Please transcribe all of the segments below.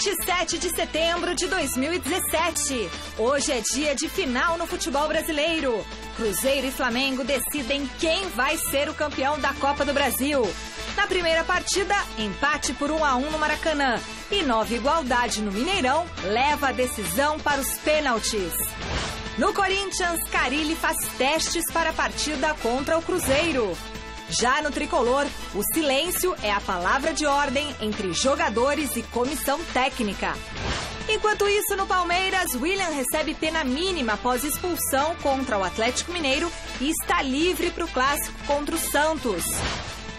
27 de setembro de 2017. Hoje é dia de final no futebol brasileiro. Cruzeiro e Flamengo decidem quem vai ser o campeão da Copa do Brasil. Na primeira partida, empate por 1-1 no Maracanã. E Nova Igualdade no Mineirão leva a decisão para os pênaltis. No Corinthians, Carille faz testes para a partida contra o Cruzeiro. Já no Tricolor, o silêncio é a palavra de ordem entre jogadores e comissão técnica. Enquanto isso, no Palmeiras, William recebe pena mínima após expulsão contra o Atlético Mineiro e está livre para o clássico contra o Santos.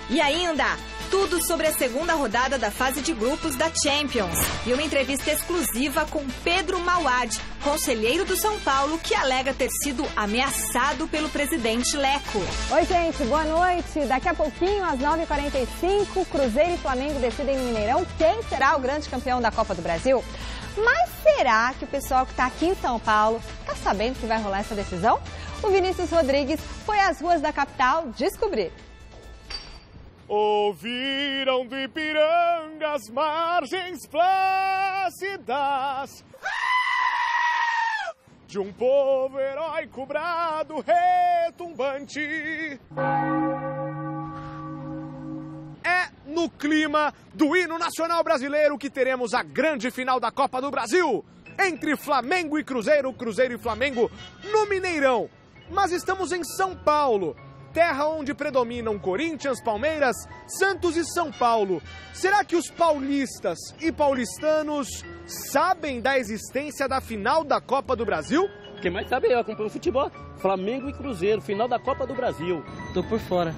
E ainda, tudo sobre a segunda rodada da fase de grupos da Champions. E uma entrevista exclusiva com Pedro Mauad, conselheiro do São Paulo, que alega ter sido ameaçado pelo presidente Leco. Oi, gente, boa noite. Daqui a pouquinho, às 9h45, Cruzeiro e Flamengo decidem no Mineirão quem será o grande campeão da Copa do Brasil. Mas será que o pessoal que está aqui em São Paulo está sabendo que vai rolar essa decisão? O Vinícius Rodrigues foi às ruas da capital descobrir. Ouviram do Ipiranga as margens plácidas de um povo heróico brado retumbante. É no clima do hino nacional brasileiro que teremos a grande final da Copa do Brasil entre Flamengo e Cruzeiro, Cruzeiro e Flamengo no Mineirão. Mas estamos em São Paulo, terra onde predominam Corinthians, Palmeiras, Santos e São Paulo. Será que os paulistas e paulistanos sabem da existência da final da Copa do Brasil? Quem mais sabe eu acompanho o futebol. Flamengo e Cruzeiro, final da Copa do Brasil. Tô por fora.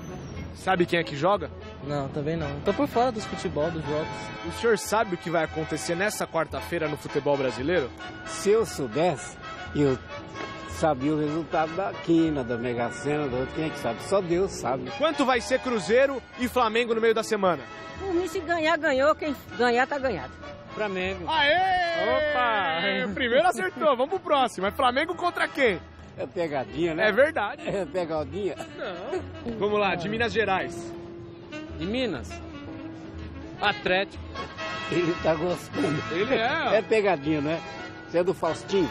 Sabe quem é que joga? Não, também não. Tô por fora dos futebol, dos jogos. O senhor sabe o que vai acontecer nessa quarta-feira no futebol brasileiro? Se eu soubesse, eu sabia o resultado da quina, da Mega Sena, da outra, quem é que sabe? Só Deus sabe. Quanto vai ser Cruzeiro e Flamengo no meio da semana? Por mim, se ganhar, ganhou. Quem ganhar, tá ganhado. Flamengo. Aê! Opa! Primeiro acertou, vamos pro próximo. É Flamengo contra quem? É pegadinha, né? É verdade. É pegadinha. Não. Vamos lá, de Minas Gerais. De Minas. Atlético. Ele tá gostando. Ele é. É pegadinha, né? Você é do Faustinho?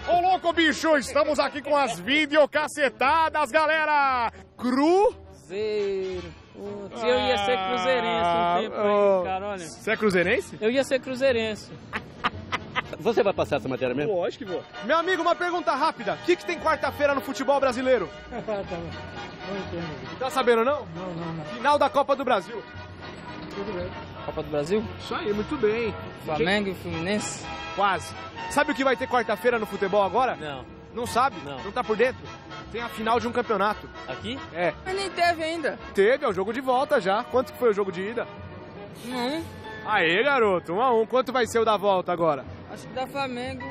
Ô louco, bicho, estamos aqui com as videocacetadas, galera! Cruzeiro. Putz, eu ia ser cruzeirense um tempo aí, cara, olha. Você é cruzeirense? Eu ia ser cruzeirense. Você vai passar essa matéria mesmo? Lógico que vou. Meu amigo, uma pergunta rápida. O que tem quarta-feira no futebol brasileiro? Tá sabendo, não? Não. Final da Copa do Brasil. Tudo bem. Copa do Brasil? Isso aí, muito bem. Flamengo e Fluminense? Quase. Sabe o que vai ter quarta-feira no futebol agora? Não. Não sabe? Não tá por dentro? Tem a final de um campeonato. Aqui? É. Mas nem teve ainda. Teve, é o jogo de volta já. Quanto que foi o jogo de ida? 1-1. Aê, garoto, 1-1. Quanto vai ser o da volta agora? Acho que dá Flamengo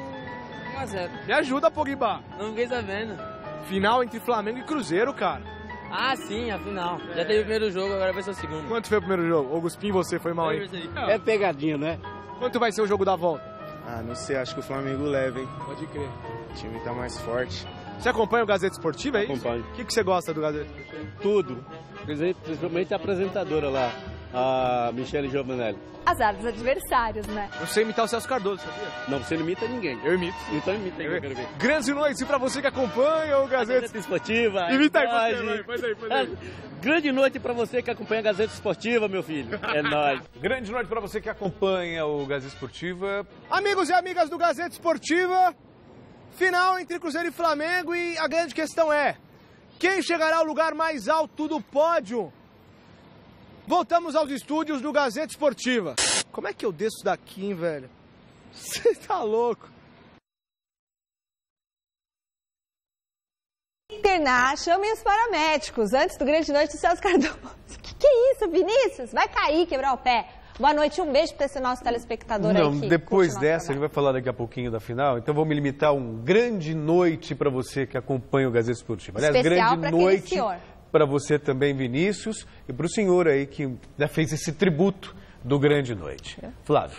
1-0. Me ajuda, Pogba. Não fiquei sabendo. Final entre Flamengo e Cruzeiro, cara. Ah, sim, a final. Já teve o primeiro jogo, agora vai ser o segundo. Quanto foi o primeiro jogo? Ô, Guspim, você foi mal aí. É pegadinha, né? Quanto vai ser o jogo da volta? Ah, não sei, acho que o Flamengo leva, hein? Pode crer. O time tá mais forte. Você acompanha o Gazeta Esportiva, é isso? Acompanho. O que você gosta do Gazeta Esportiva? Tudo. Principalmente a apresentadora lá, a Michele Giovanelli. Azar dos adversários, né? Eu sei imitar o Celso Cardoso, sabia? Não, você não imita ninguém. Eu imito. Então imita aí, eu quero ver. Grandes noites pra você que acompanha o Gazeta Gazeta Esportiva. Imita aí, Nóis. faz aí. Grande noite pra você que acompanha a Gazeta Esportiva, meu filho. É nóis. Grande noite pra você que acompanha o Gazeta Esportiva. Amigos e amigas do Gazeta Esportiva, final entre Cruzeiro e Flamengo e a grande questão é: quem chegará ao lugar mais alto do pódio? Voltamos aos estúdios do Gazeta Esportiva. Como é que eu desço daqui, hein, velho? Você tá louco? Internar, chamem os paramédicos antes do grande noite do Celso Cardoso. Que é isso, Vinícius? Vai cair, quebrar o pé. Boa noite, um beijo para esse nosso telespectador aí. Não, depois dessa, ele vai falar daqui a pouquinho da final, então vou me limitar a um grande noite para você que acompanha o Gazeta Esportiva. Aliás, especial grande noite para você também, Vinícius, e para o senhor aí que já fez esse tributo do grande noite. Flávio.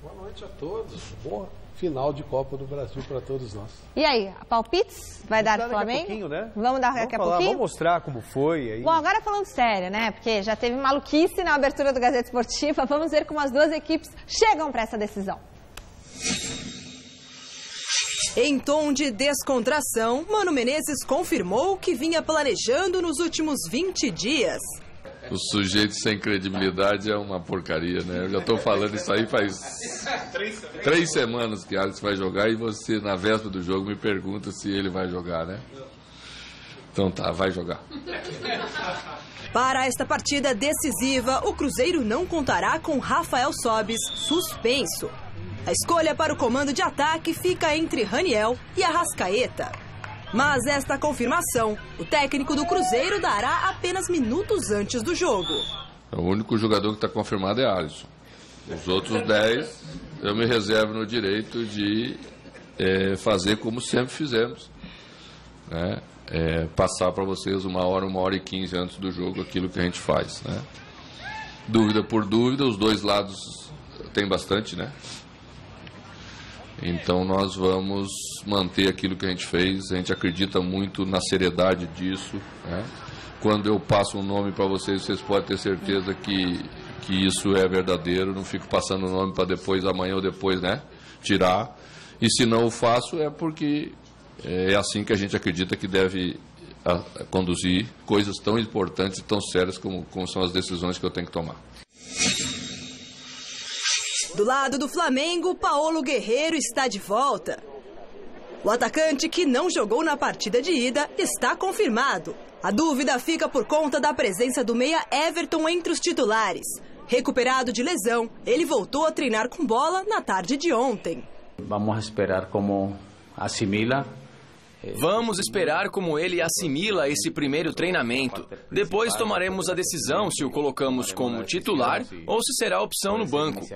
Boa noite a todos. Boa final de Copa do Brasil para todos nós. E aí, palpites? Vai dar pro Flamengo? Daqui a pouquinho, né? Vamos dar daqui a pouquinho? Vamos mostrar como foi. Aí. Bom, agora falando sério, né? Porque já teve maluquice na abertura do Gazeta Esportiva. Vamos ver como as duas equipes chegam para essa decisão. Em tom de descontração, Mano Menezes confirmou o que vinha planejando nos últimos 20 dias. O sujeito sem credibilidade é uma porcaria, né? Eu já estou falando isso aí faz 3 semanas que Alisson vai jogar e você, na véspera do jogo, me pergunta se ele vai jogar, né? Então tá, vai jogar. Para esta partida decisiva, o Cruzeiro não contará com Rafael Sobis, suspenso. A escolha para o comando de ataque fica entre Raniel e Arrascaeta. Mas esta confirmação, o técnico do Cruzeiro dará apenas minutos antes do jogo. O único jogador que está confirmado é Alisson. Os outros 10, eu me reservo no direito de fazer como sempre fizemos, né? Passar para vocês 1 hora e 15 antes do jogo aquilo que a gente faz, né? Dúvida por dúvida, os dois lados tem bastante, né? Então nós vamos manter aquilo que a gente fez, a gente acredita muito na seriedade disso, né? Quando eu passo um nome para vocês, vocês podem ter certeza que isso é verdadeiro, não fico passando o nome para depois, amanhã ou depois, né? Tirar. E se não o faço é porque é assim que a gente acredita que deve conduzir coisas tão importantes e tão sérias como são as decisões que eu tenho que tomar. Do lado do Flamengo, Paulo Guerreiro está de volta. O atacante que não jogou na partida de ida está confirmado. A dúvida fica por conta da presença do meia Everton entre os titulares. Recuperado de lesão, ele voltou a treinar com bola na tarde de ontem. Vamos esperar como assimila. Vamos esperar como ele assimila esse primeiro treinamento. Depois tomaremos a decisão se o colocamos como titular ou se será opção no banco.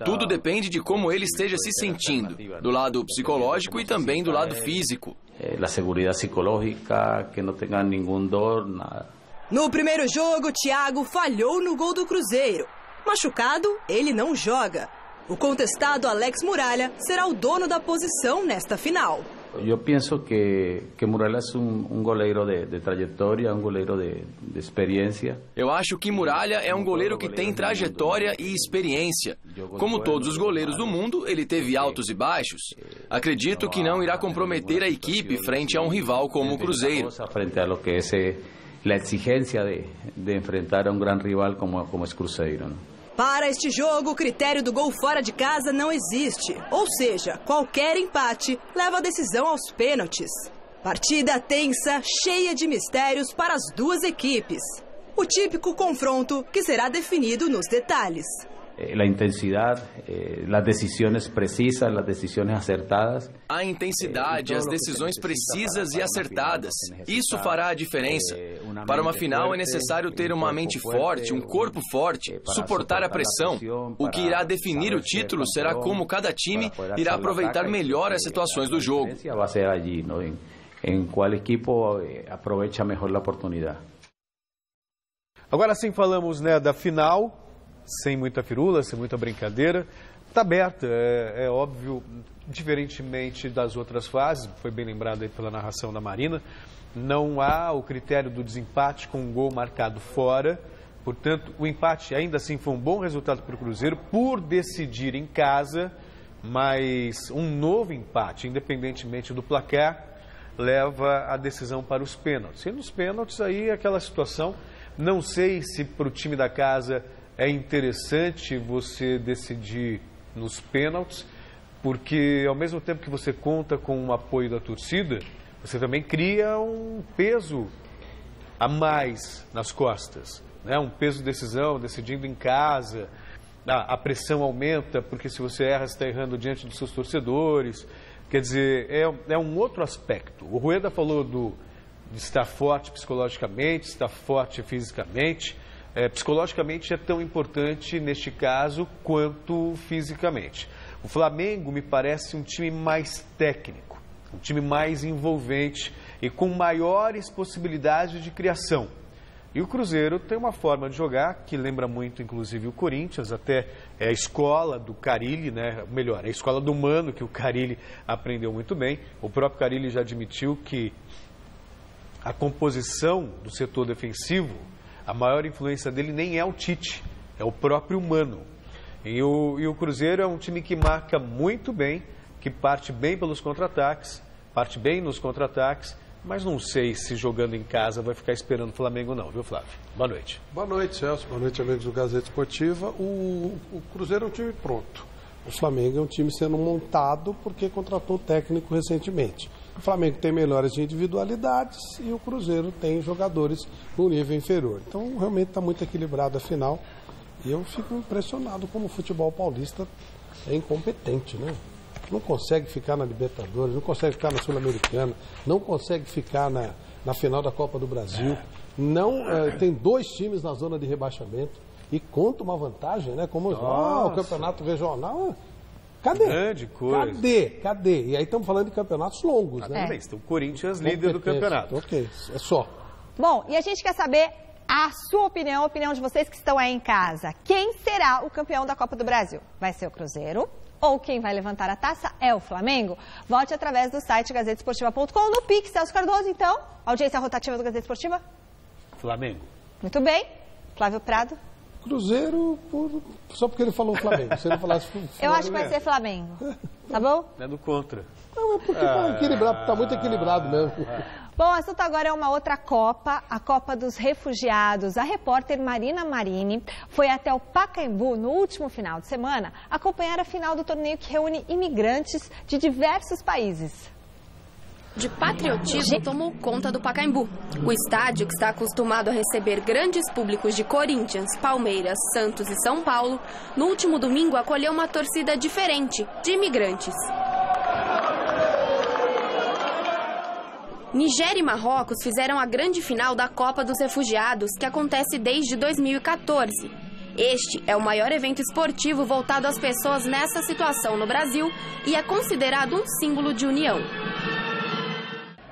Tudo depende de como ele esteja se sentindo, do lado psicológico e também do lado físico. A segurança psicológica, que não tenha nenhum dor, nada. No primeiro jogo, Thiago falhou no gol do Cruzeiro. Machucado, ele não joga. O contestado Alex Muralha será o dono da posição nesta final. Eu penso que Muralha é um goleiro de trajetória, um goleiro de experiência. Eu acho que Muralha é um goleiro que tem trajetória e experiência. Como todos os goleiros do mundo, ele teve altos e baixos. Acredito que não irá comprometer a equipe frente a um rival como o Cruzeiro. Frente a lo que é a exigência de enfrentar a um grande rival como é Cruzeiro, não? Para este jogo, o critério do gol fora de casa não existe. Ou seja, qualquer empate leva a decisão aos pênaltis. Partida tensa, cheia de mistérios para as duas equipes. O típico confronto que será definido nos detalhes. A intensidade, as decisões precisas, as decisões acertadas. A intensidade, as decisões precisas e acertadas. Isso fará a diferença. Para uma final é necessário ter uma mente forte, um corpo forte, suportar a pressão. O que irá definir o título será como cada time irá aproveitar melhor as situações do jogo. Vai ser ali, em qual equipe aproveita melhor a oportunidade. Agora sim falamos, né, da final. Sem muita firula, sem muita brincadeira. Está aberta, é óbvio, diferentemente das outras fases, foi bem lembrado aí pela narração da Marina, não há o critério do desempate com um gol marcado fora, portanto, o empate ainda assim foi um bom resultado para o Cruzeiro, por decidir em casa, mas um novo empate, independentemente do placar, leva a decisão para os pênaltis. E nos pênaltis aí aquela situação, não sei se para o time da casa é interessante você decidir nos pênaltis, porque ao mesmo tempo que você conta com o apoio da torcida, você também cria um peso a mais nas costas, né? Um peso de decisão, decidindo em casa, a pressão aumenta, porque se você erra, você está errando diante dos seus torcedores. Quer dizer, é um outro aspecto. O Rueda falou de estar forte psicologicamente, estar forte fisicamente. Psicologicamente é tão importante neste caso quanto fisicamente. O Flamengo me parece um time mais técnico, um time mais envolvente e com maiores possibilidades de criação. E o Cruzeiro tem uma forma de jogar que lembra muito, inclusive, o Corinthians, até é a escola do Carille, né? Melhor, a escola do Mano, que o Carille aprendeu muito bem. O próprio Carille já admitiu que a composição do setor defensivo, a maior influência dele nem é o Tite, é o próprio Mano. E o Cruzeiro é um time que marca muito bem, que parte bem pelos contra-ataques, parte bem nos contra-ataques, mas não sei se jogando em casa vai ficar esperando o Flamengo não, viu, Flávio? Boa noite. Boa noite, Celso. Boa noite, amigos do Gazeta Esportiva. O Cruzeiro é um time pronto. O Flamengo é um time sendo montado porque contratou o técnico recentemente. O Flamengo tem melhores individualidades e o Cruzeiro tem jogadores no nível inferior. Então, realmente está muito equilibrado a final. E eu fico impressionado como o futebol paulista é incompetente, né? Não consegue ficar na Libertadores, não consegue ficar na Sul-Americana, não consegue ficar na final da Copa do Brasil. Não, tem 2 times na zona de rebaixamento e conta uma vantagem, né? Como o campeonato regional. Cadê? Grande coisa. Cadê? E aí estamos falando de campeonatos longos, né? Então, o Corinthians líder do campeonato. Ok, é só. Bom, e a gente quer saber a sua opinião, a opinião de vocês que estão aí em casa. Quem será o campeão da Copa do Brasil? Vai ser o Cruzeiro? Ou quem vai levantar a taça é o Flamengo? Vote através do site gazetesportiva.com, no Pix, Celso Cardoso, então. Audiência rotativa do Gazeta Esportiva? Flamengo. Muito bem. Flávio Prado? Cruzeiro, só porque ele falou Flamengo. Se ele falasse Flamengo, eu acho que vai ser Flamengo. Tá bom? É do contra. Não, é porque tá equilibrado, tá muito equilibrado mesmo. Bom, o assunto agora é uma outra Copa, a Copa dos Refugiados. A repórter Marina Marini foi até o Pacaembu no último final de semana acompanhar a final do torneio que reúne imigrantes de diversos países. De patriotismo tomou conta do Pacaembu. O estádio, que está acostumado a receber grandes públicos de Corinthians, Palmeiras, Santos e São Paulo, no último domingo acolheu uma torcida diferente, de imigrantes. Nigéria e Marrocos fizeram a grande final da Copa dos Refugiados, que acontece desde 2014. Este é o maior evento esportivo voltado às pessoas nessa situação no Brasil e é considerado um símbolo de união.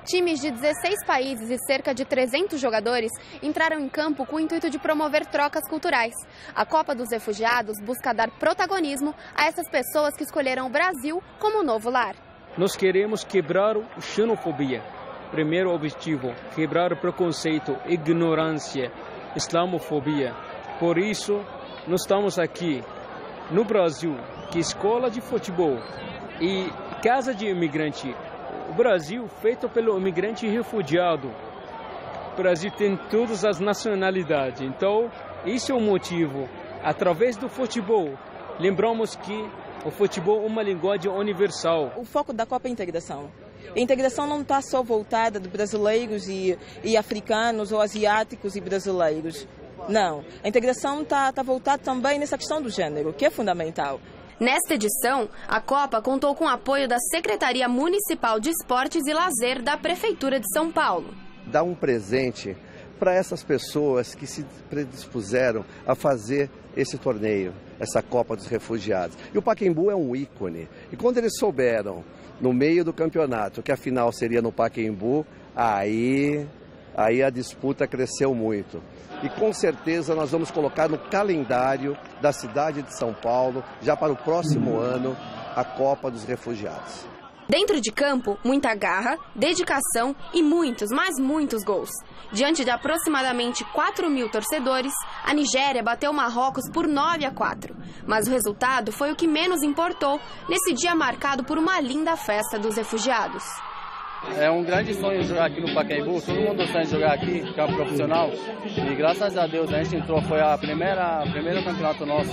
Times de 16 países e cerca de 300 jogadores entraram em campo com o intuito de promover trocas culturais. A Copa dos Refugiados busca dar protagonismo a essas pessoas que escolheram o Brasil como novo lar. Nós queremos quebrar a xenofobia. Primeiro objetivo, quebrar o preconceito, ignorância, islamofobia. Por isso, nós estamos aqui no Brasil, que escola de futebol e casa de imigrante. O Brasil, feito pelo imigrante refugiado. O Brasil tem todas as nacionalidades. Então, esse é o motivo. Através do futebol, lembramos que o futebol é uma linguagem universal. O foco da Copa é a integração. A integração não está só voltada de brasileiros e africanos ou asiáticos e brasileiros. Não. A integração está voltada também nessa questão do gênero, que é fundamental. Nesta edição, a Copa contou com o apoio da Secretaria Municipal de Esportes e Lazer da Prefeitura de São Paulo. Dá um presente para essas pessoas que se predispuseram a fazer esse torneio, essa Copa dos Refugiados. E o Pacaembu é um ícone. E quando eles souberam, no meio do campeonato, que a final seria no Pacaembu, aí a disputa cresceu muito. E com certeza nós vamos colocar no calendário da cidade de São Paulo, já para o próximo ano, a Copa dos Refugiados. Dentro de campo, muita garra, dedicação e muitos, mas muitos gols. Diante de aproximadamente 4.000 torcedores, a Nigéria bateu Marrocos por 9-4. Mas o resultado foi o que menos importou nesse dia marcado por uma linda festa dos refugiados. É um grande sonho jogar aqui no Pacaembu, todo mundo sonha de jogar aqui, que é um profissional. E graças a Deus a gente entrou, foi a primeiro campeonato nosso.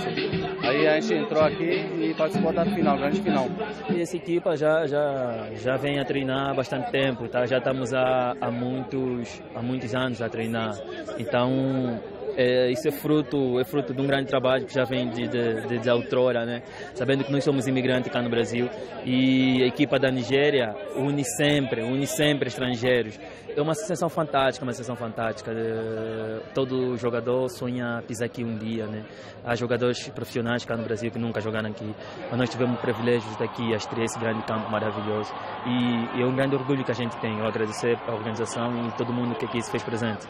Aí a gente entrou aqui e participou da final, grande final. E essa equipa já vem a treinar há bastante tempo, tá? Já estamos há muitos anos a treinar. Então isso é fruto de um grande trabalho que já vem de outrora, né? Sabendo que nós somos imigrantes cá no Brasil e a equipa da Nigéria une sempre estrangeiros. É uma sensação fantástica, Todo jogador sonha pisar aqui um dia, né? Há jogadores profissionais cá no Brasil que nunca jogaram aqui, mas nós tivemos o privilégio de aqui a estrear esse grande campo maravilhoso e é um grande orgulho que a gente tem. Eu agradecer a organização e todo mundo que aqui se fez presente.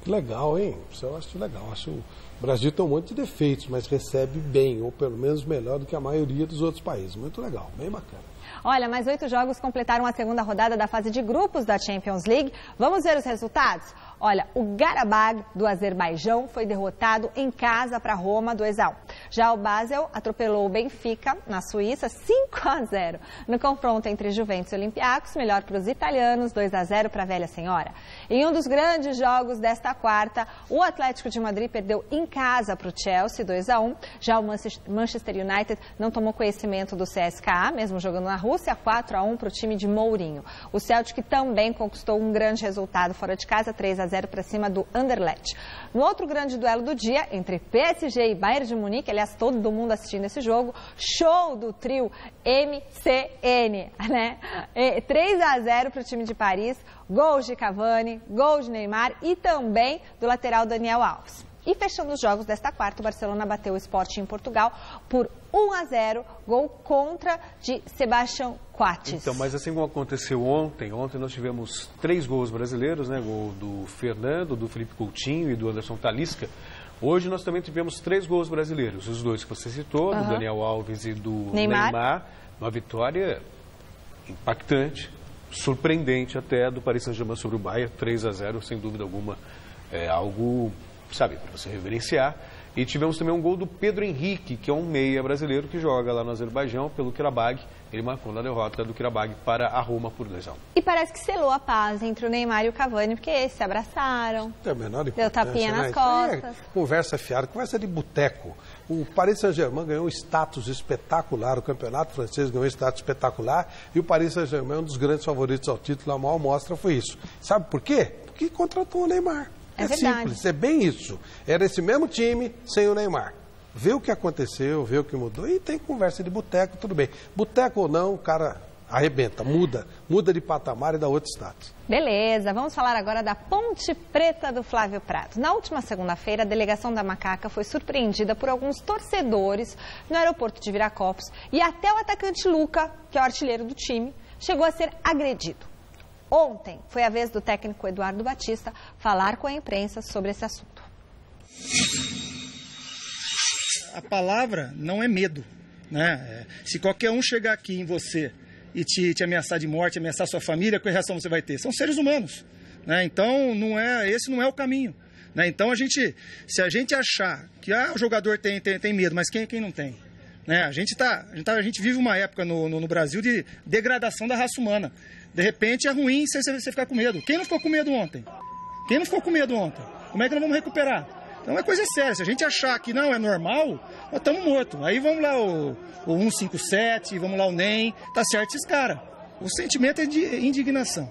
Que legal, hein? Isso eu acho legal. Acho o Brasil tem um monte de defeitos, mas recebe bem, ou pelo menos melhor do que a maioria dos outros países. Muito legal, bem bacana. Olha, mais 8 jogos completaram a segunda rodada da fase de grupos da Champions League. Vamos ver os resultados? Olha, o Qarabag do Azerbaijão foi derrotado em casa para Roma 2-1. Já o Basel atropelou o Benfica na Suíça 5-0. No confronto entre Juventus e Olympiacos, melhor para os italianos, 2-0 para a Velha Senhora. Em um dos grandes jogos desta quarta, o Atlético de Madrid perdeu em casa para o Chelsea 2-1. Já o Manchester United não tomou conhecimento do CSKA, mesmo jogando na Rússia, 4-1 para o time de Mourinho. O Celtic também conquistou um grande resultado fora de casa, 3-0 para cima do Anderlecht. No outro grande duelo do dia, entre PSG e Bayern de Munique, aliás, todo mundo assistindo esse jogo, show do trio MCN, né? 3-0 para o time de Paris, gols de Cavani, gol de Neymar e também do lateral Daniel Alves. E fechando os jogos desta quarta, o Barcelona bateu o Sporting em Portugal por 1-0, gol contra de Sebastião Coates. Então, mas assim como aconteceu ontem nós tivemos 3 gols brasileiros, né? Gol do Fernando, do Felipe Coutinho e do Anderson Talisca. Hoje nós também tivemos 3 gols brasileiros, os 2 que você citou, do Daniel Alves e do Neymar. Uma vitória impactante, surpreendente até, do Paris Saint-Germain sobre o Bayern, 3-0, sem dúvida alguma, é algo, sabe, para você reverenciar. E tivemos também um gol do Pedro Henrique, que é um meia brasileiro que joga lá no Azerbaijão pelo Qarabag. Ele marcou na derrota do Qarabag para a Roma por 2-1. E parece que selou a paz entre o Neymar e o Cavani, porque eles se abraçaram, deu tapinha nas costas. Conversa fiada, conversa de boteco. O Paris Saint-Germain ganhou um status espetacular, o campeonato francês ganhou um status espetacular, e o Paris Saint-Germain é um dos grandes favoritos ao título, a maior mostra foi isso. Sabe por quê? Porque contratou o Neymar. É simples, é bem isso. Era esse mesmo time sem o Neymar. Vê o que aconteceu, vê o que mudou. E tem conversa de boteco, tudo bem. Boteco ou não, o cara arrebenta, muda de patamar e dá outro status. Beleza, vamos falar agora da Ponte Preta do Flávio Prado. Na última segunda-feira, a delegação da Macaca foi surpreendida por alguns torcedores no aeroporto de Viracopos. E até o atacante Luca, que é o artilheiro do time, chegou a ser agredido. Ontem foi a vez do técnico Eduardo Batista falar com a imprensa sobre esse assunto. A palavra não é medo, né? Se qualquer um chegar aqui em você e te ameaçar de morte, ameaçar sua família, qual reação você vai ter? São seres humanos, né? Então esse não é o caminho, né? Então se a gente achar que o jogador tem medo, mas quem não tem? Né? A gente vive uma época no Brasil de degradação da raça humana. De repente é ruim você ficar com medo. Quem não ficou com medo ontem? Como é que nós vamos recuperar? Então é coisa séria. Se a gente achar que não é normal, nós estamos mortos. Aí vamos lá o 157, vamos lá o NEM, tá certo esses caras. O sentimento é de indignação.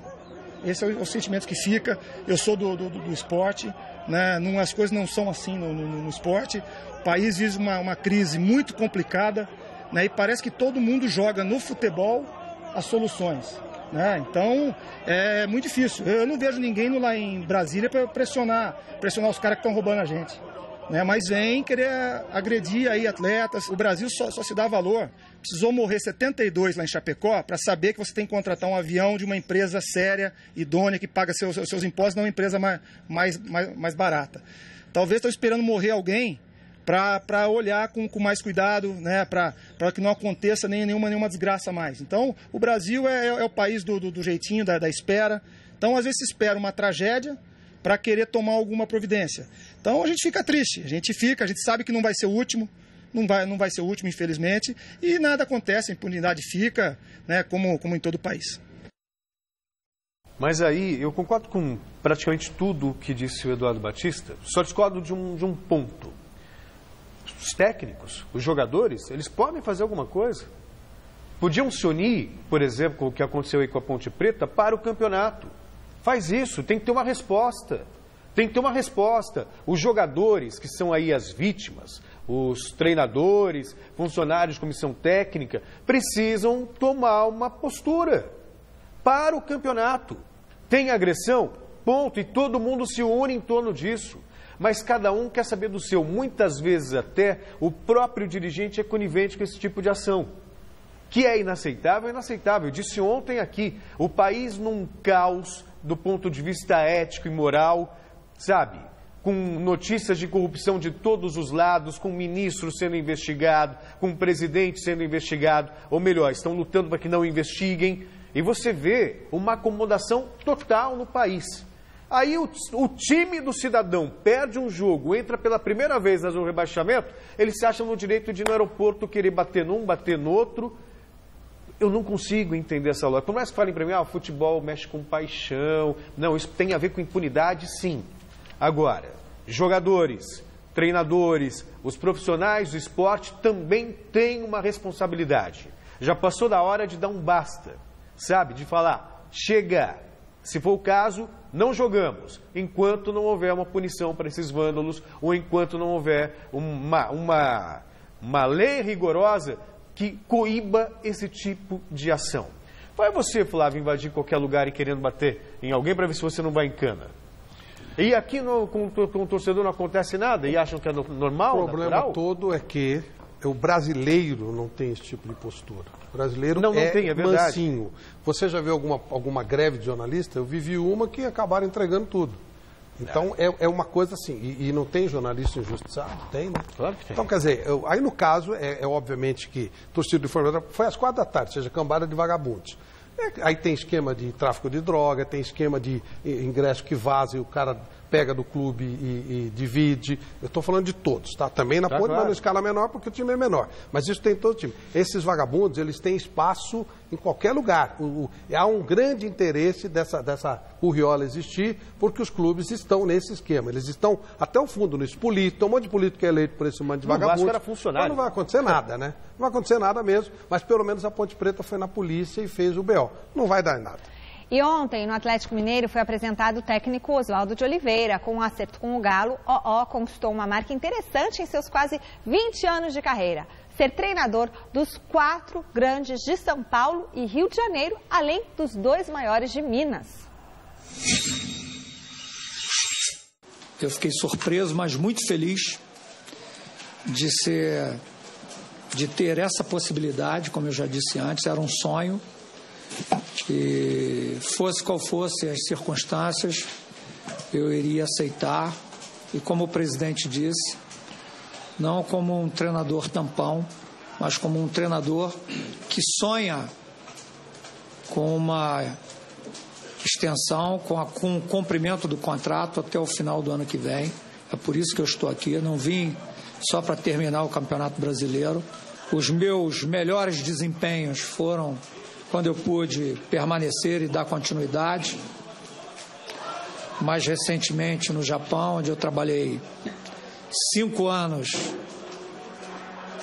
Esse é o sentimento que fica. Eu sou do esporte, né? As coisas não são assim no esporte. O país vive uma crise muito complicada, né? E parece que todo mundo joga no futebol as soluções. Né? Então é muito difícil. Eu não vejo ninguém indo lá em Brasília para pressionar os caras que estão roubando a gente, né? Mas vem querer agredir aí atletas. O Brasil só se dá valor. Precisou morrer 72 lá em Chapecó para saber que você tem que contratar um avião de uma empresa séria, idônea, que paga seus impostos, não uma empresa mais barata. Talvez estou esperando morrer alguém para olhar com mais cuidado, né, para que não aconteça nenhuma desgraça mais. Então, o Brasil é o país do jeitinho, da espera. Então, às vezes, se espera uma tragédia para querer tomar alguma providência. Então, a gente fica triste, a gente sabe que não vai ser o último, não vai ser o último, infelizmente, e nada acontece, a impunidade fica, né, como em todo o país. Mas aí, eu concordo com praticamente tudo o que disse o Eduardo Batista, só discordo de um ponto. Os técnicos, os jogadores, eles podem fazer alguma coisa. Podiam se unir, por exemplo, com o que aconteceu aí com a Ponte Preta, para o campeonato. Faz isso, tem que ter uma resposta. Os jogadores, que são aí as vítimas, os treinadores, funcionários de comissão técnica, precisam tomar uma postura para o campeonato. Tem agressão? Ponto. E todo mundo se une em torno disso. Mas cada um quer saber do seu. Muitas vezes até o próprio dirigente é conivente com esse tipo de ação. Que é inaceitável, Eu disse ontem aqui, o país num caos do ponto de vista ético e moral, sabe? Com notícias de corrupção de todos os lados, com ministro sendo investigado, com presidente sendo investigado, ou melhor, estão lutando para que não investiguem. E você vê uma acomodação total no país. Aí o time do cidadão perde um jogo, entra pela primeira vez no rebaixamento, eles se acham no direito de ir no aeroporto querer bater num, bater no outro. Eu não consigo entender essa lógica. Por mais que falem para mim, o futebol mexe com paixão. Não, isso tem a ver com impunidade, sim. Agora, jogadores, treinadores, os profissionais do esporte também têm uma responsabilidade. Já passou da hora de dar um basta, sabe? De falar, chega. Se for o caso, não jogamos, enquanto não houver uma punição para esses vândalos ou enquanto não houver uma lei rigorosa que coíba esse tipo de ação. Vai você, Flávio, invadir qualquer lugar e querendo bater em alguém para ver se você não vai em cana. E aqui com o torcedor não acontece nada e acham que é normal, O problema natural? todo é que o brasileiro não tem esse tipo de postura. O brasileiro não tem, é verdade. mansinho. Você já viu alguma greve de jornalista? Eu vivi uma que acabaram entregando tudo. Então, é uma coisa assim, e não tem jornalista injustiçado? Tem, né? Claro que tem. Então, quer dizer, aí no caso, obviamente que torcida de Fortaleza foi às 4 da tarde, ou seja, cambada de vagabundos. Aí tem esquema de tráfico de droga, tem esquema de ingresso que vaza e o cara pega do clube e divide. Eu estou falando de todos, tá? Também na ponta, claro. Mas na escala menor, porque o time é menor. Mas isso tem em todo time. Esses vagabundos, eles têm espaço em qualquer lugar. Há um grande interesse dessa curriola existir, porque os clubes estão nesse esquema. Eles estão até o fundo nisso. Um monte de político é eleito por esse monte de vagabundos. Vasco era funcionário. Então não vai acontecer nada, né? Não vai acontecer nada mesmo, mas pelo menos a Ponte Preta foi na polícia e fez o BO. Não vai dar nada. E ontem, no Atlético Mineiro, foi apresentado o técnico Oswaldo de Oliveira. Com um acerto com o Galo, conquistou uma marca interessante em seus quase 20 anos de carreira. Ser treinador dos 4 grandes de São Paulo e Rio de Janeiro, além dos 2 maiores de Minas. Eu fiquei surpreso, mas muito feliz de ter essa possibilidade, como eu já disse antes, era um sonho. E fosse qual fosse as circunstâncias, eu iria aceitar. E como o presidente disse, não como um treinador tampão, mas como um treinador que sonha com uma extensão, com o cumprimento do contrato até o final do ano que vem. É por isso que eu estou aqui. Eu não vim só para terminar o Campeonato Brasileiro. Os meus melhores desempenhos foram quando eu pude permanecer e dar continuidade. Mais recentemente no Japão, onde eu trabalhei 5 anos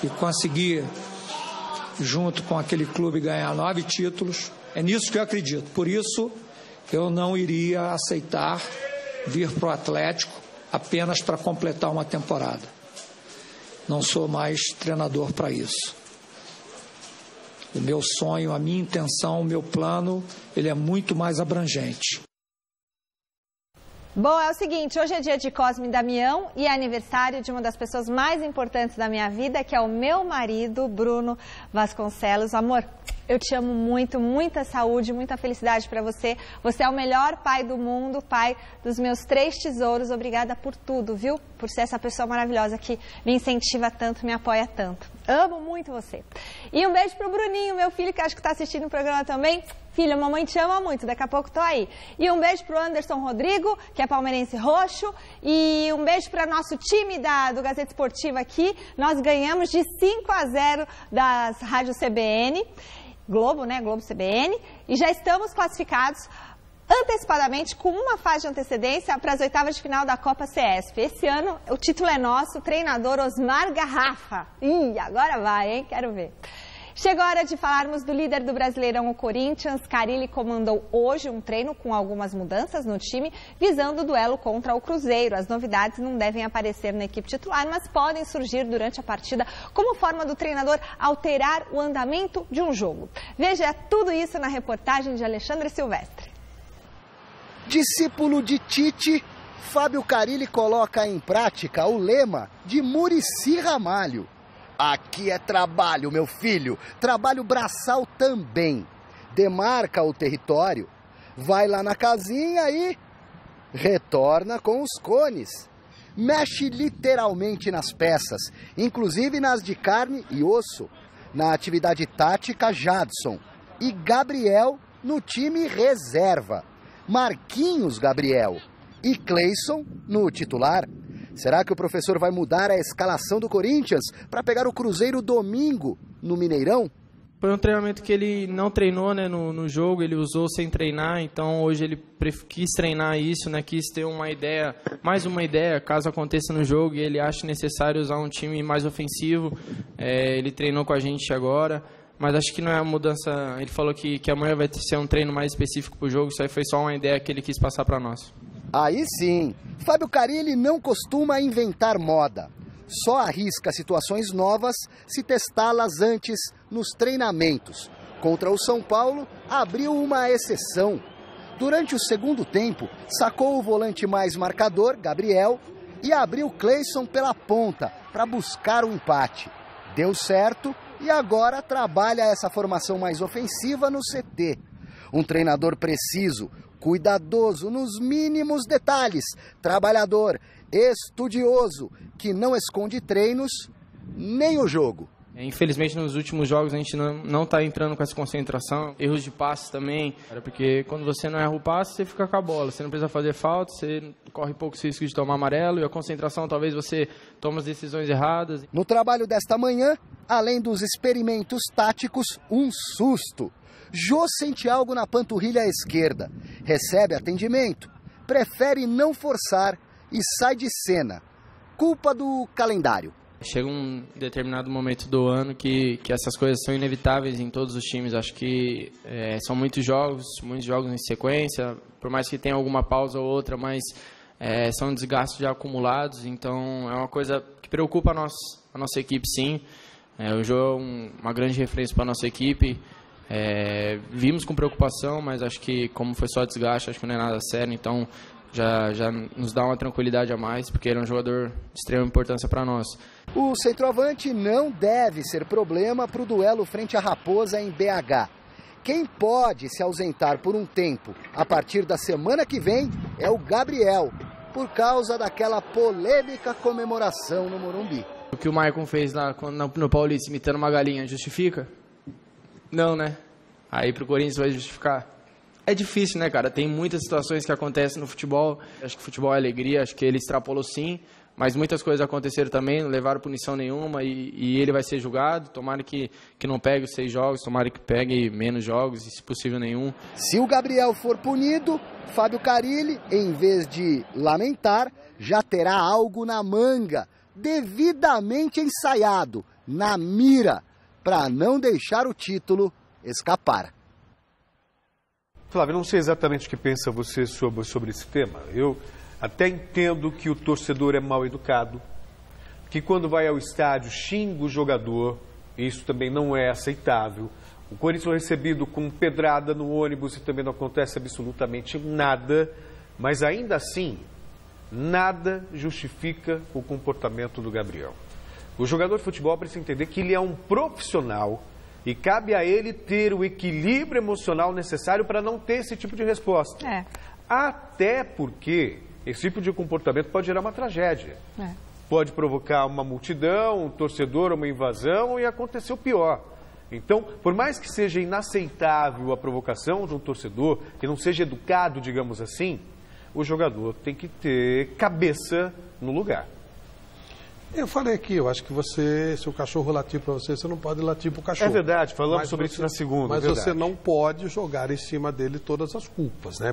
e consegui, junto com aquele clube, ganhar 9 títulos. É nisso que eu acredito. Por isso, eu não iria aceitar vir para o Atlético apenas para completar uma temporada. Não sou mais treinador para isso. O meu sonho, a minha intenção, o meu plano, ele é muito mais abrangente. Bom, é o seguinte, hoje é dia de Cosme e Damião e é aniversário de uma das pessoas mais importantes da minha vida, que é o meu marido, Bruno Vasconcelos. Amor, eu te amo muito, muita saúde, muita felicidade para você. Você é o melhor pai do mundo, pai dos meus 3 tesouros. Obrigada por tudo, viu? Por ser essa pessoa maravilhosa que me incentiva tanto, me apoia tanto. Amo muito você. E um beijo pro Bruninho, meu filho, que acho que está assistindo o programa também. Filho, mamãe te ama muito, daqui a pouco tô aí. E um beijo pro Anderson Rodrigo, que é palmeirense roxo. E um beijo para nosso time do Gazeta Esportiva aqui. Nós ganhamos de 5-0 das rádios CBN. Globo, né? Globo CBN. E já estamos classificados antecipadamente, com uma fase de antecedência, para as oitavas de final da Copa CESP. Esse ano, o título é nosso, treinador Osmar Garrafa. Ih, agora vai, hein? Quero ver. Chegou a hora de falarmos do líder do Brasileirão, o Corinthians. Carille comandou hoje um treino com algumas mudanças no time, visando o duelo contra o Cruzeiro. As novidades não devem aparecer na equipe titular, mas podem surgir durante a partida como forma do treinador alterar o andamento de um jogo. Veja tudo isso na reportagem de Alexandre Silvestre. Discípulo de Tite, Fábio Carille coloca em prática o lema de Muricy Ramalho. Aqui é trabalho, meu filho. Trabalho braçal também. Demarca o território, vai lá na casinha e retorna com os cones. Mexe literalmente nas peças, inclusive nas de carne e osso. Na atividade tática, Jadson e Gabriel no time reserva. Marquinhos Gabriel e Cleison no titular. Será que o professor vai mudar a escalação do Corinthians para pegar o Cruzeiro domingo no Mineirão? Foi um treinamento que ele não treinou, né, no jogo, ele usou sem treinar, então hoje ele quis treinar isso, né, quis ter uma ideia, mais uma ideia, caso aconteça no jogo e ele acha necessário usar um time mais ofensivo. Ele treinou com a gente agora, mas acho que não é uma mudança. Ele falou que amanhã vai ser um treino mais específico para o jogo, isso aí foi só uma ideia que ele quis passar para nós. Aí sim, Fábio Carille não costuma inventar moda. Só arrisca situações novas se testá-las antes nos treinamentos. Contra o São Paulo, abriu uma exceção. Durante o segundo tempo, sacou o volante mais marcador, Gabriel, e abriu Cleison pela ponta para buscar o empate. Deu certo e agora trabalha essa formação mais ofensiva no CT. Um treinador preciso, cuidadoso nos mínimos detalhes, trabalhador, estudioso, que não esconde treinos nem o jogo. Infelizmente, nos últimos jogos a gente não está entrando com essa concentração. Erros de passes também, porque quando você não erra o passe, você fica com a bola. Você não precisa fazer falta, você corre pouco risco de tomar amarelo e a concentração talvez você tome as decisões erradas. No trabalho desta manhã, além dos experimentos táticos, um susto. Jô sente algo na panturrilha esquerda, recebe atendimento, prefere não forçar e sai de cena. Culpa do calendário. Chega um determinado momento do ano que essas coisas são inevitáveis em todos os times. Acho que são muitos jogos em sequência, por mais que tenha alguma pausa ou outra, mas são desgastes já acumulados, então é uma coisa que preocupa a nossa equipe, sim. O Jô é uma grande referência para a nossa equipe. Vimos com preocupação, mas acho que como foi só desgaste, acho que não é nada sério, então já nos dá uma tranquilidade a mais, porque ele é um jogador de extrema importância para nós. O centroavante não deve ser problema para o duelo frente à Raposa em BH. Quem pode se ausentar por um tempo a partir da semana que vem é o Gabriel, por causa daquela polêmica comemoração no Morumbi. O que o Maicon fez lá no Paulista, imitando uma galinha, justifica? Não, né? Aí pro Corinthians vai justificar. É difícil, né, cara? Tem muitas situações que acontecem no futebol. Acho que futebol é alegria, acho que ele extrapolou sim. Mas muitas coisas aconteceram também, não levaram punição nenhuma e ele vai ser julgado. Tomara que não pegue os 6 jogos, tomara que pegue menos jogos e, se possível, nenhum. Se o Gabriel for punido, Fábio Carille, em vez de lamentar, já terá algo na manga, devidamente ensaiado, na mira, para não deixar o título escapar. Flávio, não sei exatamente o que pensa você sobre esse tema. Eu até entendo que o torcedor é mal educado, que quando vai ao estádio xinga o jogador, isso também não é aceitável. O Corinthians é recebido com pedrada no ônibus e também não acontece absolutamente nada, mas ainda assim, nada justifica o comportamento do Gabriel. O jogador de futebol precisa entender que ele é um profissional e cabe a ele ter o equilíbrio emocional necessário para não ter esse tipo de resposta. Até porque esse tipo de comportamento pode gerar uma tragédia. Pode provocar uma multidão, um torcedor, uma invasão e acontecer o pior. Então, por mais que seja inaceitável a provocação de um torcedor, que não seja educado, digamos assim, o jogador tem que ter cabeça no lugar. Eu falei aqui, eu acho que se o cachorro latir para você, você não pode latir para o cachorro. É verdade, falamos sobre isso na segunda. Mas você não pode jogar em cima dele todas as culpas, né?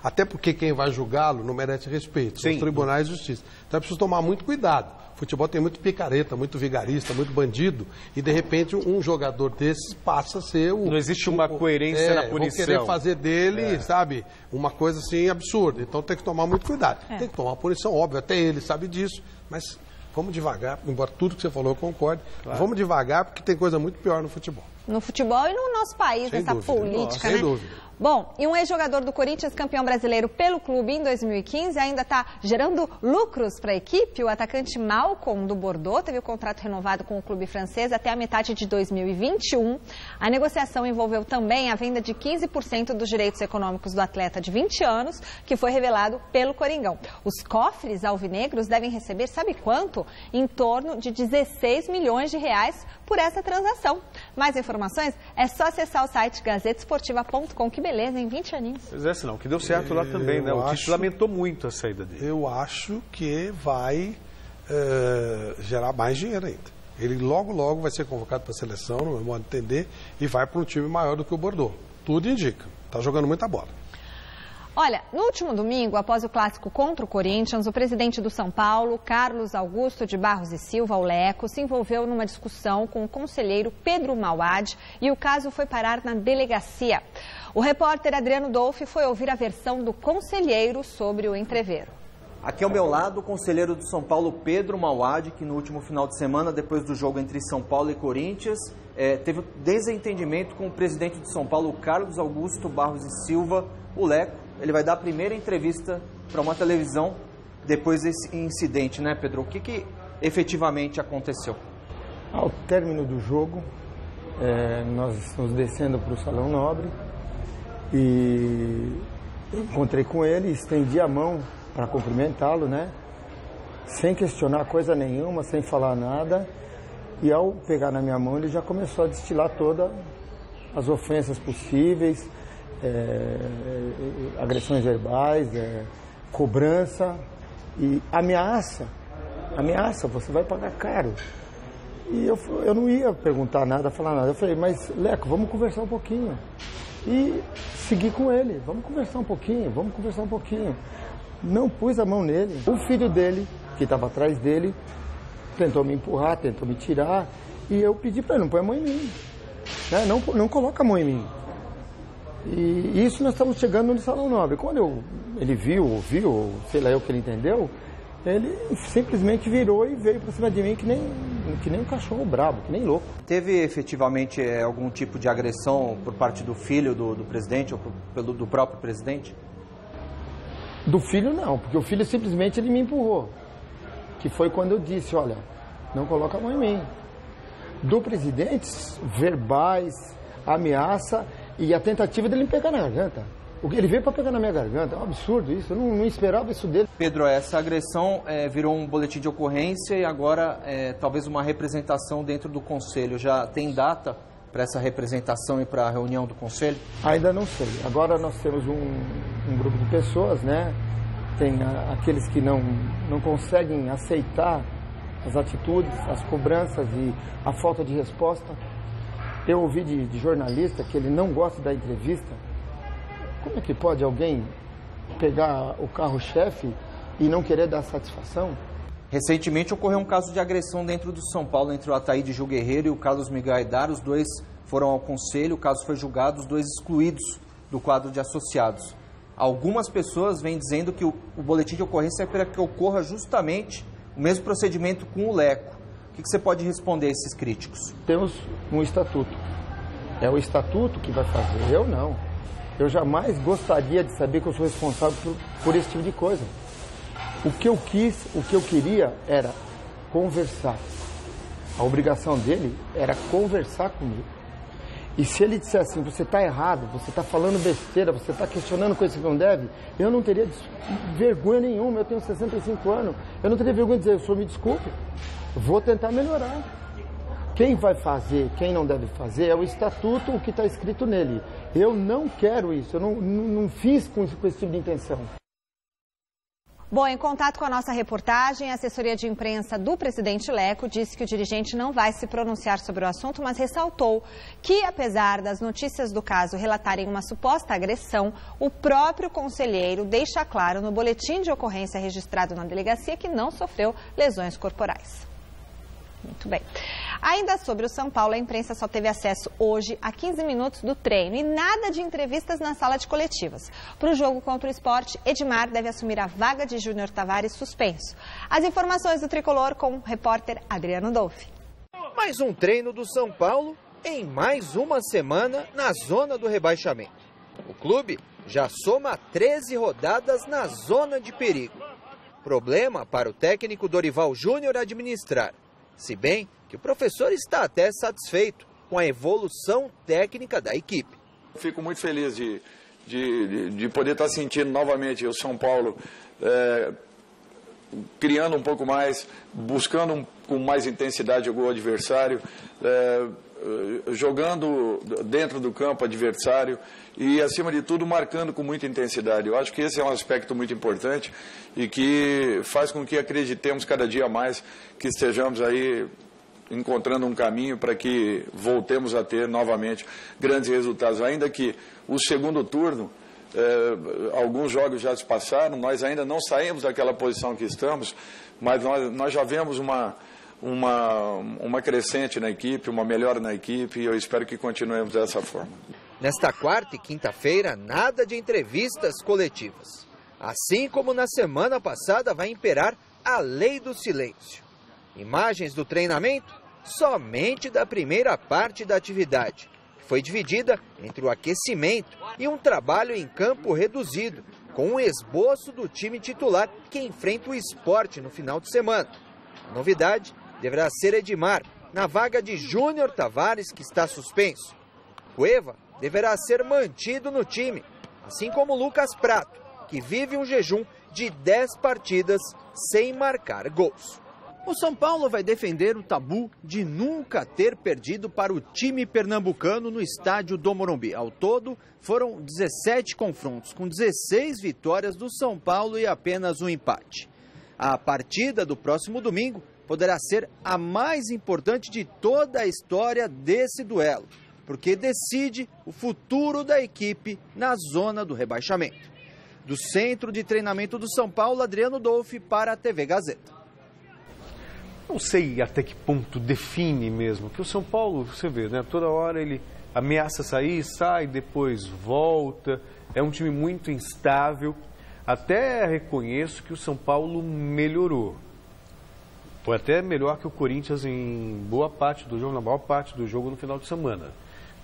Até porque quem vai julgá-lo não merece respeito, são os tribunais de justiça. Então é preciso tomar muito cuidado. O futebol tem muito picareta, muito vigarista, muito bandido, e de repente um jogador desses passa a ser o... Não existe uma coerência na punição. Vão querer fazer dele, sabe, uma coisa assim absurda. Então tem que tomar muito cuidado. Tem que tomar uma punição, óbvio, até ele sabe disso, mas... Vamos devagar, embora tudo que você falou eu concorde. Claro. Vamos devagar porque tem coisa muito pior no futebol. no futebol e no nosso país, Sem essa dúvida. política, Sem né? dúvida. Bom, e um ex-jogador do Corinthians, campeão brasileiro pelo clube em 2015, ainda está gerando lucros para a equipe. O atacante Malcom, do Bordeaux, teve o contrato renovado com o clube francês até a metade de 2021. A negociação envolveu também a venda de 15% dos direitos econômicos do atleta de 20 anos, que foi revelado pelo Coringão. Os cofres alvinegros devem receber, sabe quanto? Em torno de 16 milhões de reais por essa transação. Mais informações é só acessar o site gazetesportiva.com. Que beleza, em 20 aninhos. Pois é, senão, que deu certo lá também, né? O Tite lamentou muito a saída dele. Eu acho que vai gerar mais dinheiro ainda. Ele logo vai ser convocado para a seleção, no meu modo de entender, e vai para um time maior do que o Bordeaux. Tudo indica. Está jogando muita bola. Olha, no último domingo, após o clássico contra o Corinthians, o presidente do São Paulo, Carlos Augusto de Barros e Silva, o Leco, se envolveu numa discussão com o conselheiro Pedro Mauad e o caso foi parar na delegacia. O repórter Adriano Dolfi foi ouvir a versão do conselheiro sobre o entrevero. Aqui ao meu lado, o conselheiro do São Paulo, Pedro Mauad, que no último final de semana, depois do jogo entre São Paulo e Corinthians, teve desentendimento com o presidente do São Paulo, Carlos Augusto Barros e Silva, o Leco. Ele vai dar a primeira entrevista para uma televisão depois desse incidente, né, Pedro? O que efetivamente aconteceu? Ao término do jogo, nós estamos descendo para o Salão Nobre e encontrei com ele, estendi a mão para cumprimentá-lo, né? Sem questionar coisa nenhuma, sem falar nada. E ao pegar na minha mão, ele já começou a destilar todas as ofensas possíveis, agressões verbais, cobrança e ameaça, você vai pagar caro. E eu não ia perguntar nada, falar nada. Eu falei, mas Leco, vamos conversar um pouquinho. E segui com ele, vamos conversar um pouquinho. Não pus a mão nele. O filho dele, que estava atrás dele, tentou me empurrar, tentou me tirar. E eu pedi para ele, não põe a mão em mim. Né? Não coloca a mão em mim. E isso nós estamos chegando no Salão Nobre. Quando ele viu, sei lá o que ele entendeu, ele simplesmente virou e veio para cima de mim que nem um cachorro brabo, que nem louco. Teve efetivamente algum tipo de agressão por parte do filho do presidente ou do próprio presidente? Do filho não, porque o filho simplesmente ele me empurrou. Que foi quando eu disse, olha, não coloca a mão em mim. Do presidente, verbais, ameaça e a tentativa dele me pegar na garganta. Ele veio para pegar na minha garganta, é um absurdo isso, eu não esperava isso dele. Pedro, essa agressão virou um boletim de ocorrência e agora talvez uma representação dentro do Conselho. Já tem data para essa representação e para a reunião do Conselho? Ainda não sei. Agora nós temos um grupo de pessoas, né? Tem aqueles que não conseguem aceitar as atitudes, as cobranças e a falta de resposta. Eu ouvi de jornalista que ele não gosta da entrevista. Como é que pode alguém pegar o carro-chefe e não querer dar satisfação? Recentemente ocorreu um caso de agressão dentro do São Paulo entre o Ataíde Gil Guerreiro e o Carlos Miguel Aidar. Os dois foram ao conselho, o caso foi julgado, os dois excluídos do quadro de associados. Algumas pessoas vêm dizendo que o boletim de ocorrência é para que ocorra justamente o mesmo procedimento com o Leco. O que você pode responder a esses críticos? Temos um estatuto. É o estatuto que vai fazer, eu não. Eu jamais gostaria de saber que eu sou responsável por esse tipo de coisa. O que eu queria era conversar. A obrigação dele era conversar comigo. E se ele disser assim, você está errado, você está falando besteira, você está questionando coisas que não deve, eu não teria vergonha nenhuma, eu tenho 65 anos, eu não teria vergonha de dizer, senhor, me desculpe, vou tentar melhorar. Quem vai fazer, quem não deve fazer, é o estatuto, o que está escrito nele. Eu não quero isso, eu não fiz com esse tipo de intenção. Bom, em contato com a nossa reportagem, a assessoria de imprensa do presidente Leco disse que o dirigente não vai se pronunciar sobre o assunto, mas ressaltou que, apesar das notícias do caso relatarem uma suposta agressão, o próprio conselheiro deixa claro no boletim de ocorrência registrado na delegacia que não sofreu lesões corporais. Muito bem. Ainda sobre o São Paulo, a imprensa só teve acesso hoje a 15 minutos do treino e nada de entrevistas na sala de coletivas. Para o jogo contra o Sport, Edmar deve assumir a vaga de Júnior Tavares suspenso. As informações do Tricolor com o repórter Adriano Dolfi. Mais um treino do São Paulo em mais uma semana na zona do rebaixamento. O clube já soma 13 rodadas na zona de perigo. Problema para o técnico Dorival Júnior administrar, se bem que o professor está até satisfeito com a evolução técnica da equipe. Fico muito feliz de poder estar sentindo novamente o São Paulo criando um pouco mais, buscando com mais intensidade o gol adversário, jogando dentro do campo adversário e, acima de tudo, marcando com muita intensidade. Eu acho que esse é um aspecto muito importante e que faz com que acreditemos cada dia mais que estejamos aí encontrando um caminho para que voltemos a ter novamente grandes resultados. Ainda que o segundo turno, alguns jogos já se passaram, nós ainda não saímos daquela posição que estamos, mas nós já vemos uma crescente na equipe, uma melhora na equipe, e eu espero que continuemos dessa forma. Nesta quarta e quinta-feira, nada de entrevistas coletivas. Assim como na semana passada, vai imperar a lei do silêncio. Imagens do treinamento somente da primeira parte da atividade, que foi dividida entre o aquecimento e um trabalho em campo reduzido, com um esboço do time titular que enfrenta o Sport no final de semana. A novidade deverá ser Edmar, na vaga de Júnior Tavares, que está suspenso. Cueva deverá ser mantido no time, assim como Lucas Prato, que vive um jejum de 10 partidas sem marcar gols. O São Paulo vai defender o tabu de nunca ter perdido para o time pernambucano no estádio do Morumbi. Ao todo, foram 17 confrontos, com 16 vitórias do São Paulo e apenas um empate. A partida do próximo domingo poderá ser a mais importante de toda a história desse duelo, porque decide o futuro da equipe na zona do rebaixamento. Do Centro de Treinamento do São Paulo, Adriano Dolfi para a TV Gazeta. Não sei até que ponto define mesmo, porque o São Paulo, você vê, né, toda hora ele ameaça sair, sai, depois volta, é um time muito instável. Até reconheço que o São Paulo melhorou. Foi até melhor que o Corinthians em boa parte do jogo, na maior parte do jogo no final de semana.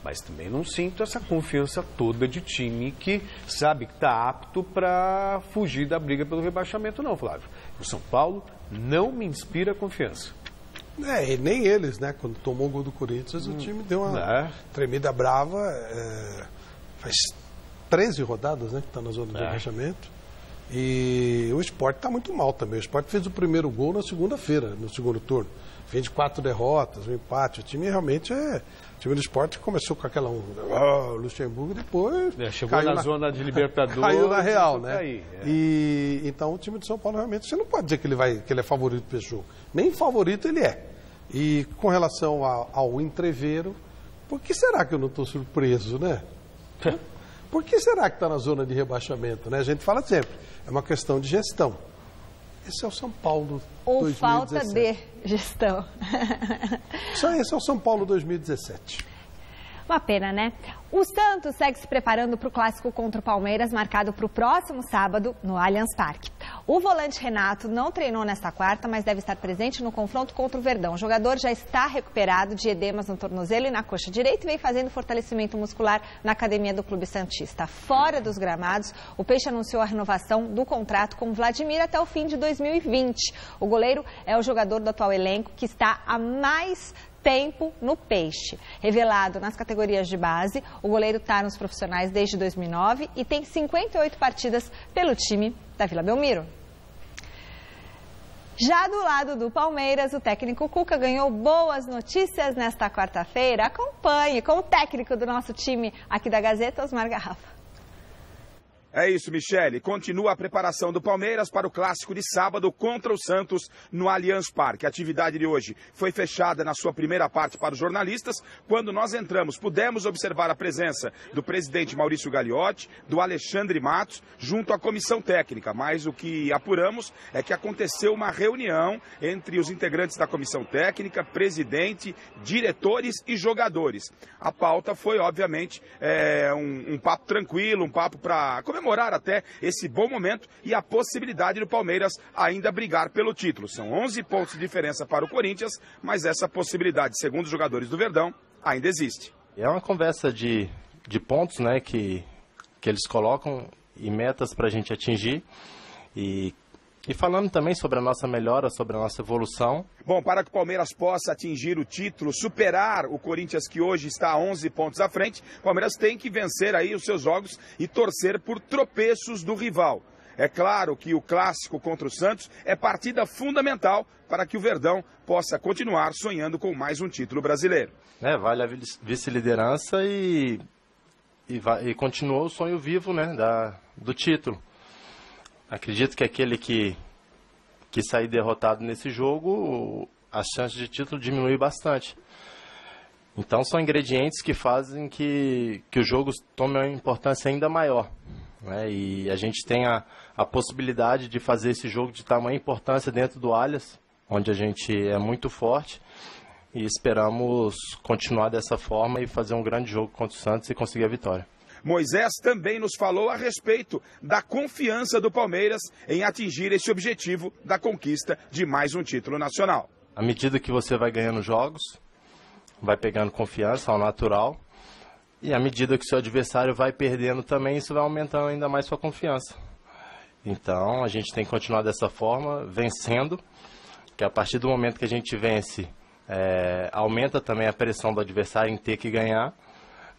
Mas também não sinto essa confiança toda de time que sabe que está apto para fugir da briga pelo rebaixamento, não, Flávio. O São Paulo não me inspira confiança. E nem eles, né? Quando tomou o gol do Corinthians, o time deu uma tremida brava. Faz 13 rodadas, né? Que está na zona do rebaixamento. E o Sport está muito mal também. O Sport fez o primeiro gol na segunda-feira, no segundo turno. Fez de 4 derrotas, um empate. O time realmente O time do Sport começou com aquela Luxemburgo, depois chegou na zona de Libertadores, caiu na real, né? E então o time de São Paulo realmente, você não pode dizer que ele é favorito para esse jogo. Nem favorito ele é. E com relação ao entreveiro, por que será que eu não estou surpreso, né? Por que será que está na zona de rebaixamento, né? A gente fala sempre, é uma questão de gestão. Esse é o São Paulo 2017. Ou falta de gestão. Esse é o São Paulo 2017. Uma pena, né? O Santos segue se preparando para o clássico contra o Palmeiras, marcado para o próximo sábado no Allianz Parque. O volante Renato não treinou nesta quarta, mas deve estar presente no confronto contra o Verdão. O jogador já está recuperado de edemas no tornozelo e na coxa direita e vem fazendo fortalecimento muscular na academia do Clube Santista. Fora dos gramados, o Peixe anunciou a renovação do contrato com o Vladimir até o fim de 2020. O goleiro é o jogador do atual elenco que está há mais tempo no Peixe. Revelado nas categorias de base, o goleiro está nos profissionais desde 2009 e tem 58 partidas pelo time da Vila Belmiro. Já do lado do Palmeiras, o técnico Cuca ganhou boas notícias nesta quarta-feira. Acompanhe com o técnico do nosso time aqui da Gazeta, Osmar Garrafa. É isso, Michele. Continua a preparação do Palmeiras para o clássico de sábado contra o Santos no Allianz Parque. A atividade de hoje foi fechada na sua primeira parte para os jornalistas. Quando nós entramos, pudemos observar a presença do presidente Maurício Gagliotti, do Alexandre Matos, junto à comissão técnica. Mas o que apuramos é que aconteceu uma reunião entre os integrantes da comissão técnica, presidente, diretores e jogadores. A pauta foi, obviamente, um papo tranquilo, um papo para comemorar até esse bom momento e a possibilidade do Palmeiras ainda brigar pelo título. São 11 pontos de diferença para o Corinthians, mas essa possibilidade, segundo os jogadores do Verdão, ainda existe. É uma conversa de pontos, né, que eles colocam e metas para a gente atingir. E falando também sobre a nossa melhora, sobre a nossa evolução. Bom, para que o Palmeiras possa atingir o título, superar o Corinthians, que hoje está a 11 pontos à frente, o Palmeiras tem que vencer aí os seus jogos e torcer por tropeços do rival. É claro que o clássico contra o Santos é partida fundamental para que o Verdão possa continuar sonhando com mais um título brasileiro. Vale a vice-liderança e continua o sonho vivo, né, do título. Acredito que aquele que sair derrotado nesse jogo, as chances de título diminuem bastante. Então são ingredientes que fazem que o jogo tome uma importância ainda maior. Né? E a gente tem a possibilidade de fazer esse jogo de tamanha importância dentro do Allianz, onde a gente é muito forte. E esperamos continuar dessa forma e fazer um grande jogo contra o Santos e conseguir a vitória. Moisés também nos falou a respeito da confiança do Palmeiras em atingir esse objetivo da conquista de mais um título nacional. À medida que você vai ganhando jogos, vai pegando confiança ao natural, e à medida que o seu adversário vai perdendo também, isso vai aumentando ainda mais sua confiança. Então a gente tem que continuar dessa forma, vencendo, que a partir do momento que a gente vence, aumenta também a pressão do adversário em ter que ganhar.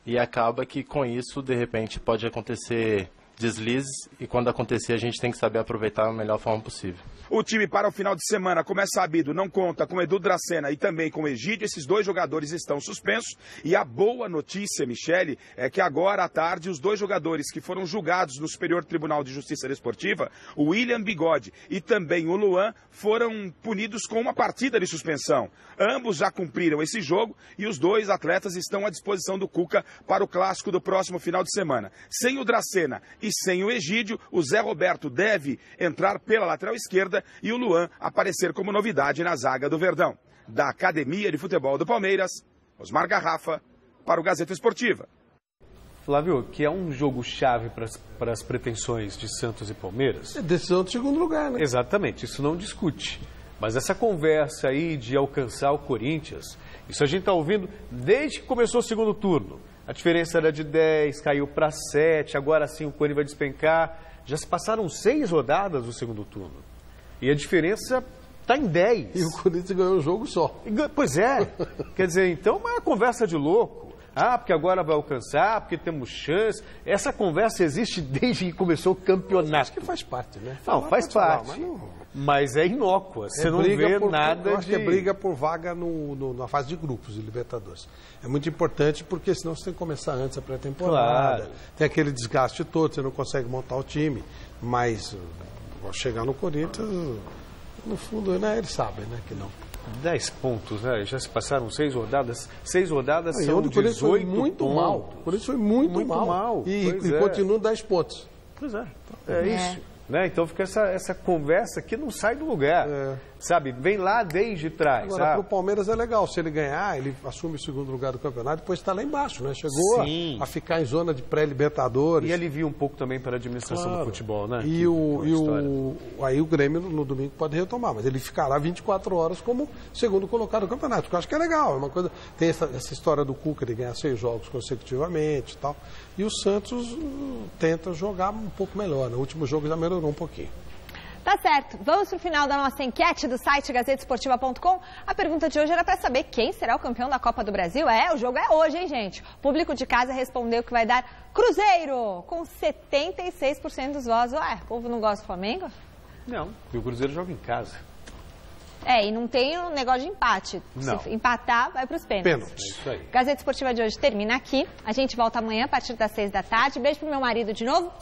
E acaba que com isso, de repente, pode acontecer deslizes e quando acontecer a gente tem que saber aproveitar da melhor forma possível. O time para o final de semana, como é sabido, não conta com Edu Dracena e também com Egídio. Esses dois jogadores estão suspensos. E a boa notícia, Michele, é que agora à tarde os dois jogadores que foram julgados no Superior Tribunal de Justiça Desportiva, o William Bigode e também o Luan, foram punidos com uma partida de suspensão. Ambos já cumpriram esse jogo e os dois atletas estão à disposição do Cuca para o clássico do próximo final de semana. Sem o Dracena e sem o Egídio, o Zé Roberto deve entrar pela lateral esquerda e o Luan aparecer como novidade na zaga do Verdão. Da Academia de Futebol do Palmeiras, Osmar Garrafa, para o Gazeta Esportiva. Flávio, que é um jogo-chave para as pretensões de Santos e Palmeiras. É decisão do segundo lugar, né? Exatamente, isso não discute. Mas essa conversa aí de alcançar o Corinthians, isso a gente está ouvindo desde que começou o segundo turno. A diferença era de 10, caiu para 7, agora sim o Corinthians vai despencar. Já se passaram 6 rodadas do segundo turno. E a diferença está em 10. E o Corinthians ganhou um jogo só. Pois é. Quer dizer, então é uma conversa de louco. Porque agora vai alcançar, porque temos chance. Essa conversa existe desde que começou o campeonato. Acho que faz parte, né? Não, faz parte. Mas é inócua. Você não vê nada eu acho que é briga por vaga na fase de grupos de Libertadores. É muito importante porque senão você tem que começar antes a pré-temporada. Claro. Tem aquele desgaste todo, você não consegue montar o time. Mas ao chegar no Corinthians, no fundo, né, eles sabem, né, que não. 10 pontos, né? Já se passaram 6 rodadas. 6 rodadas são 18 pontos. Foi muito mal. O Corinthians foi muito mal. E continua 10 pontos. Pois é. É isso. Né? Então fica essa conversa que não sai do lugar. Sabe? Vem lá desde trás. Agora, para o Palmeiras é legal. Se ele ganhar, ele assume o segundo lugar do campeonato, depois está lá embaixo, né? Chegou a ficar em zona de pré-libertadores. E alivia um pouco também para a administração do futebol, né? Aí o Grêmio no domingo pode retomar, mas ele ficará 24 horas como segundo colocado do campeonato, que eu acho que é legal. É uma coisa, tem essa história do Cuca de ganhar 6 jogos consecutivamente e tal. E o Santos tenta jogar um pouco melhor. No último jogo já melhorou um pouquinho. Tá certo. Vamos pro final da nossa enquete do site gazetesportiva.com. A pergunta de hoje era para saber quem será o campeão da Copa do Brasil. O jogo é hoje, hein, gente? O público de casa respondeu que vai dar Cruzeiro, com 76% dos votos. O povo não gosta do Flamengo? Não, porque o Cruzeiro joga em casa. E não tem um negócio de empate. Não. Se empatar, vai para os pênaltis. É isso aí. Gazeta Esportiva de hoje termina aqui. A gente volta amanhã a partir das 6 da tarde. Beijo pro meu marido de novo.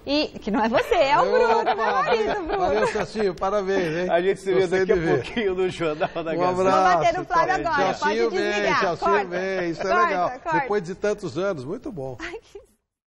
E que não é você, é o Bruno, meu marido, Bruno. Valeu, Celcinho, parabéns, hein? A gente se vê daqui a pouquinho no Jornal da Gazeta. Um abraço. Vou bater no Flávio agora, pode desligar. Celcinho bem, isso é legal. Depois de tantos anos, muito bom.